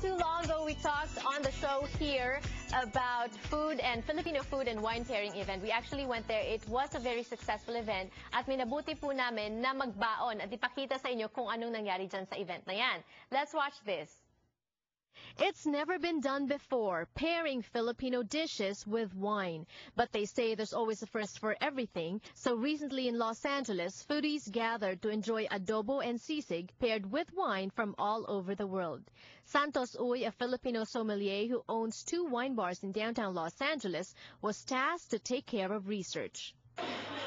too long ago, we talked on the show here about food and Filipino food and wine pairing event. We actually went there. It was a very successful event at minabuti po namin na magbaon at ipakita sa inyo kung anong nangyari dyan sa event na yan. Let's watch this. It's never been done before, pairing Filipino dishes with wine. But they say there's always a first for everything. So recently in Los Angeles, foodies gathered to enjoy adobo and sisig paired with wine from all over the world. Santos Uy, a Filipino sommelier who owns 2 wine bars in downtown Los Angeles, was tasked to take care of research.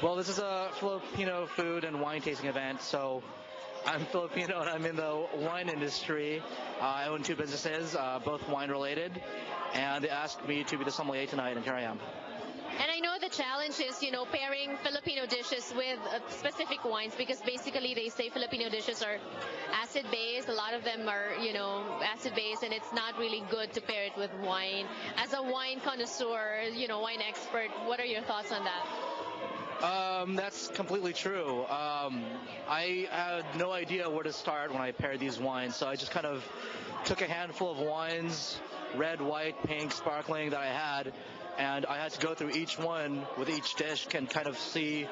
Well, this is a Filipino food and wine tasting event, so I'm Filipino and I'm in the wine industry. I own 2 businesses, both wine related, and they asked me to be the sommelier tonight, and here I am. And I know the challenge is, pairing Filipino dishes with specific wines, because basically they say Filipino dishes are acid-based. A lot of them are, acid-based, and it's not really good to pair it with wine. As a wine connoisseur, wine expert, what are your thoughts on that? That's completely true. I had no idea where to start when I paired these wines, so I just kind of took a handful of wines, red, white, pink, sparkling, that I had, and I had to go through each one with each dish and kind of see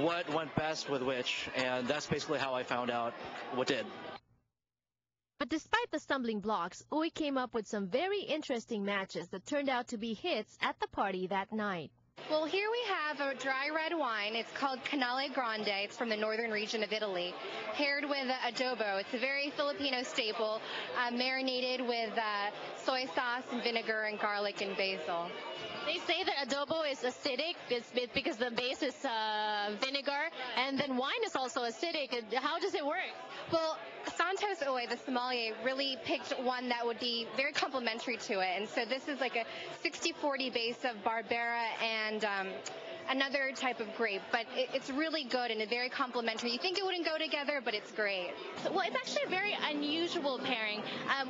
what went best with which, and that's basically how I found out what did. But despite the stumbling blocks, Uy came up with some very interesting matches that turned out to be hits at the party that night. Well, here we have a dry red wine. It's called Canale Grande. It's from the northern region of Italy, paired with adobo. It's a very Filipino staple, marinated with soy sauce and vinegar and garlic and basil. They say that adobo is acidic because the base is vinegar, and then wine is also acidic. How does it work? Well, Santos Uy, the sommelier, really picked one that would be very complementary to it. And so this is like a 60-40 base of Barbera and another type of grape, but it's really good and very complementary. You think it wouldn't go together, but it's great. Well, it's actually a very unusual pairing.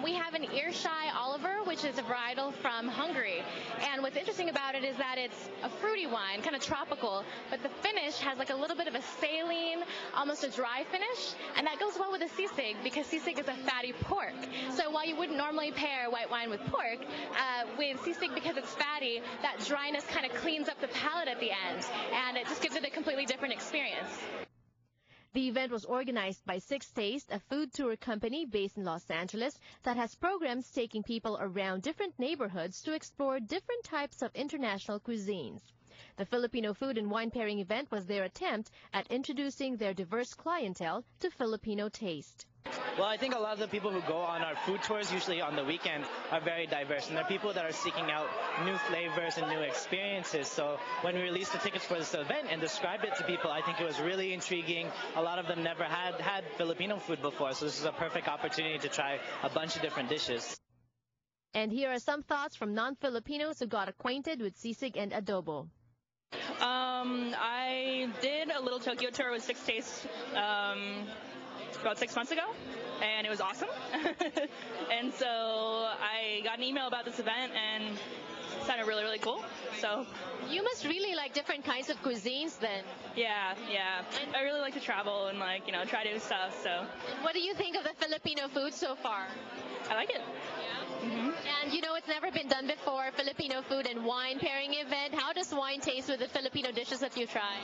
We have an Irshai Oliver, which is a varietal from Hungary. And what's interesting about it is that it's a fruity wine, kind of tropical, but the finish has like a little bit of a saline, almost a dry finish, and that goes well with a sisig because sisig is a fatty pork. So while you wouldn't normally pair white wine with pork, with sisig, because it's fatty, that dryness kind of cleans up the palate at the end. And it just gives it a completely different experience. The event was organized by Six Taste, a food tour company based in Los Angeles that has programs taking people around different neighborhoods to explore different types of international cuisines. The Filipino food and wine pairing event was their attempt at introducing their diverse clientele to Filipino taste. Well, I think a lot of the people who go on our food tours, usually on the weekend, are very diverse. And they're people that are seeking out new flavors and new experiences. So when we released the tickets for this event and described it to people, I think it was really intriguing. A lot of them never had Filipino food before. So this is a perfect opportunity to try a bunch of different dishes. And here are some thoughts from non-Filipinos who got acquainted with sisig and adobo. I did a little Tokyo tour with Six Taste about 6 months ago, and it was awesome. And so I got an email about this event, and it sounded really, really cool. So you must really like different kinds of cuisines then. Yeah. I really like to travel and try new stuff. So. And what do you think of the Filipino food so far? I like it. Yeah. Mm-hmm. And it's never been done before, Filipino food and wine pairing event. How does wine taste with the Filipino dishes that you've tried?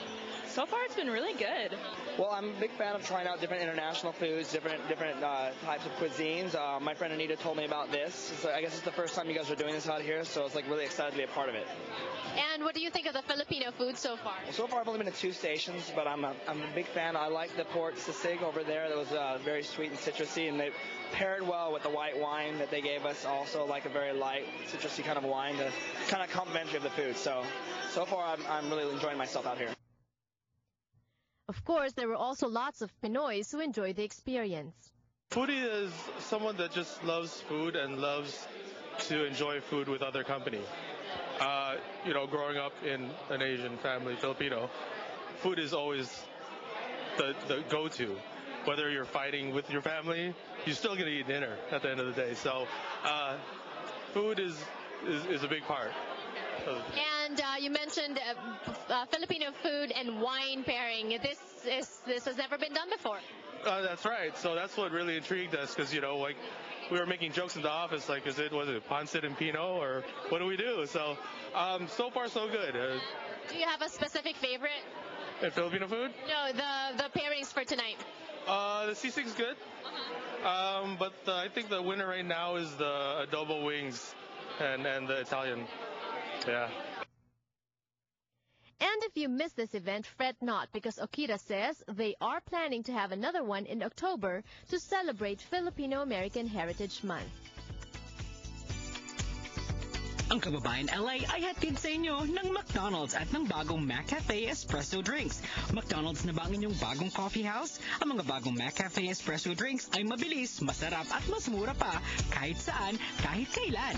So far, it's been really good. Well, I'm a big fan of trying out different international foods, different types of cuisines. My friend Anita told me about this. So I guess it's the first time you guys are doing this out here, so it's really excited to be a part of it. And what do you think of the Filipino food so far? Well, so far I've only been to 2 stations, but I'm a big fan. I like the pork sisig over there. That was very sweet and citrusy, and they paired well with the white wine that they gave us. Also like a very light, citrusy kind of wine to kind of complementary of the food. So far I'm really enjoying myself out here. Of course, there were also lots of Pinoys who enjoyed the experience. Foodie is someone that just loves food and loves to enjoy food with other company. Growing up in an Asian family, Filipino, food is always the go-to. Whether you're fighting with your family, you're still going to eat dinner at the end of the day. So food is a big part. And you mentioned Filipino food and wine pairing. This has never been done before. That's right. So that's what really intrigued us, because we were making jokes in the office, like, was it pancit and Pinot, or what do we do? So, so far so good. Do you have a specific favorite? Filipino food? No, the pairings for tonight. The sisig is good. But I think the winner right now is the adobo wings and the Italian. Yeah. And if you miss this event, fret not, because Okita says they are planning to have another one in October to celebrate Filipino-American Heritage Month. Ang Kababayan LA ay hatid sa inyo ng McDonald's at ng bagong McCafe Espresso Drinks. McDonald's na ba ang inyong bagong coffee house? Ang mga bagong McCafe Espresso Drinks ay mabilis, masarap at mas mura pa kahit saan, kahit kailan.